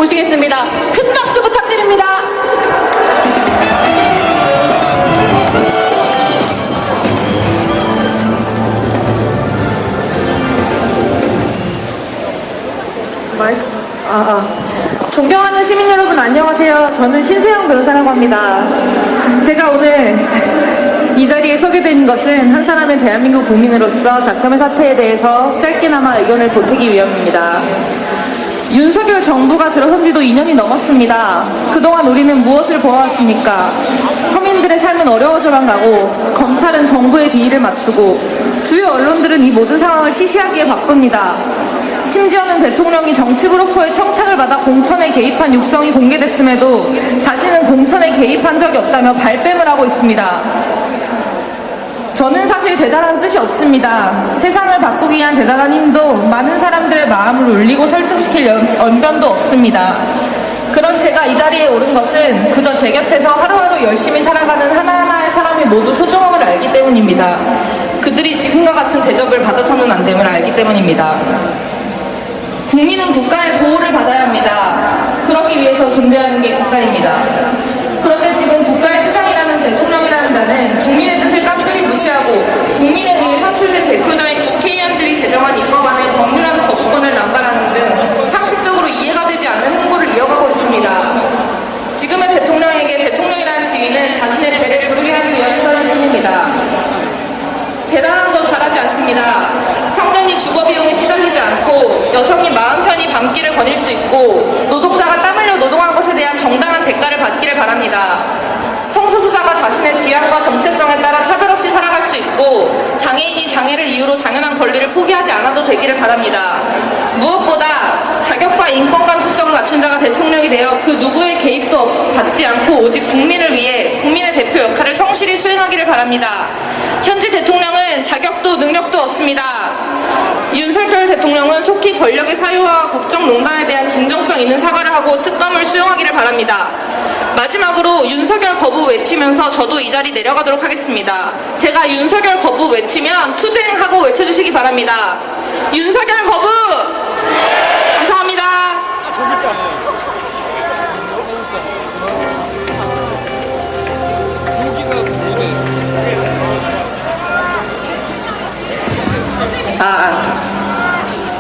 모시겠습니다. 큰 박수 부탁드립니다. 존경하는 시민 여러분 안녕하세요. 저는 신세영 변호사라고 합니다. 제가 오늘 이 자리에 서게 된 것은 한 사람의 대한민국 국민으로서 작성의 사태에 대해서 짧게나마 의견을 보태기 위함입니다. 윤석열 정부가 들어선 지도 2년이 넘었습니다. 그동안 우리는 무엇을 보아왔습니까? 서민들의 삶은 어려워져만 가고 검찰은 정부의 비위를 맞추고 주요 언론들은 이 모든 상황을 시시하기에 바쁩니다. 심지어는 대통령이 정치 브로커의 청탁을 받아 공천에 개입한 육성이 공개됐음에도 자신은 공천에 개입한 적이 없다며 발뺌을 하고 있습니다. 저는 사실 대단한 뜻이 없습니다. 세상을 바꾸기 위한 대단한 힘도 많은 사람들의 마음을 울리고 설득시킬 연변도 없습니다. 그런 제가 이 자리에 오른 것은 그저 제 곁에서 하루하루 열심히 살아가는 하나하나의 사람이 모두 소중함을 알기 때문입니다. 그들이 지금과 같은 대접을 받아서는 안 됨을 알기 때문입니다. 국민은 국가의 보호를 받아야 합니다. 그러기 위해서 존재하는 게 국가입니다. 그런데 지금 국가의 수장이라는 대통령이라는 자는 국민의 뜻을 깜빡이 무시하고 국민에 의해 선출된 대표자인 국회의원들이 제정한 입법안에 법률안 거부권을 남발하는 등 상식적으로 이해가 되지 않는 행보를 이어가고 있습니다. 지금의 대통령에게 대통령이라는 지위는 자신의 배를 부르게 하기 위한 수단일 뿐입니다. 대단한 것 바라지 않습니다. 청년이 주거비용에 시달리지 않고 여성이 마음 편히 밤길을 거닐 수 있고 노동자가 땀 흘려 노동한 것에 대한 정당한 대가를 받기를 바랍니다. 성소수자가 자신의 지향과 정체성에 따라 차별 없이 살아갈 수 있고 장애인이 장애를 이유로 당연한 권리를 포기하지 않아도 되기를 바랍니다. 무엇보다 자격과 인권 감수성을 갖춘 자가 대통령이 되어 그 누구의 개입도 받지 않고 오직 국민을 위해 국민의 대표 역할을 성실히 수행하기를 바랍니다. 현재 대통령은 자격도 능력도 없습니다. 윤석열 대통령은 속히 권력의 사유와 국정농단에 대한 진정성 있는 사과를 하고 특검을 수용하기를 바랍니다. 마지막으로 윤석열 거부 외치면서 저도 이 자리 내려가도록 하겠습니다. 제가 윤석열 거부 외치면 투쟁하고 외쳐주시기 바랍니다. 윤석열 거부! 감사합니다.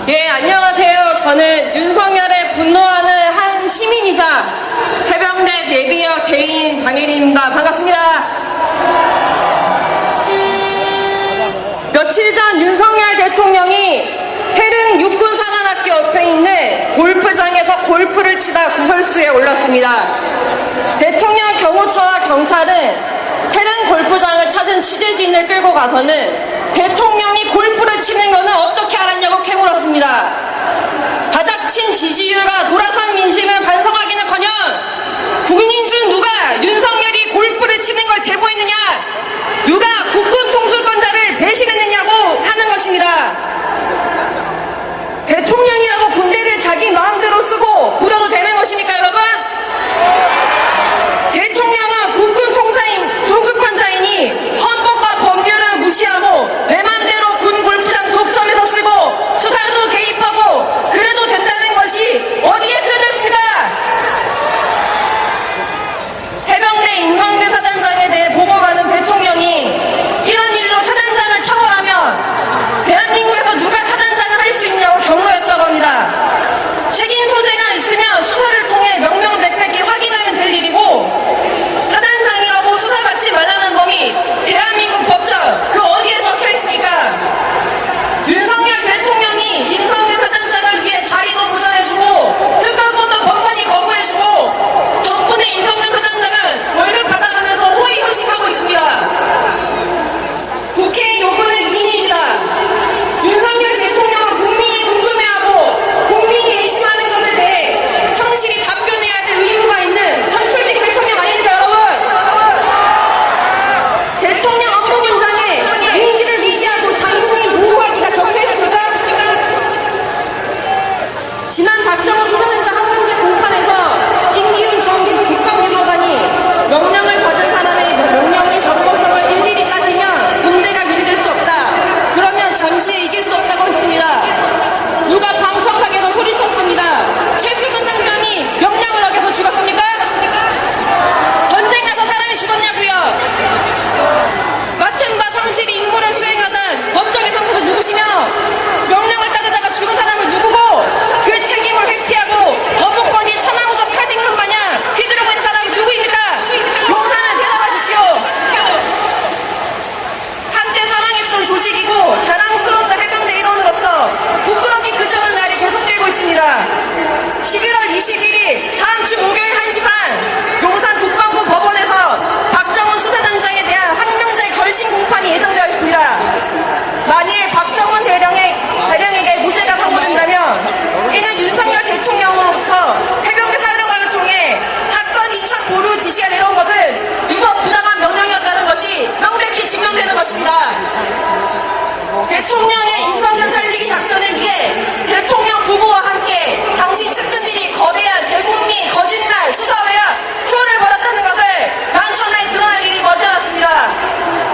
예, 안녕하세요. 저는 윤석열에 분노하는 한 시민이자 해병대 예비역 대위인 강혜린입니다. 반갑습니다. 며칠 전 윤석열 대통령이 해릉 육군사관학교 옆에 있는 골프장에서 골프를 치다 구설수에 올랐습니다. 대통령 경호처와 경찰은 해릉 골프장을 찾은 취재진을 끌고 가서는 대통령이 골프를 치는 거는 어떻게 알았냐고 캐물었습니다. 바닥친 지지율과 돌아선 민심을 반성하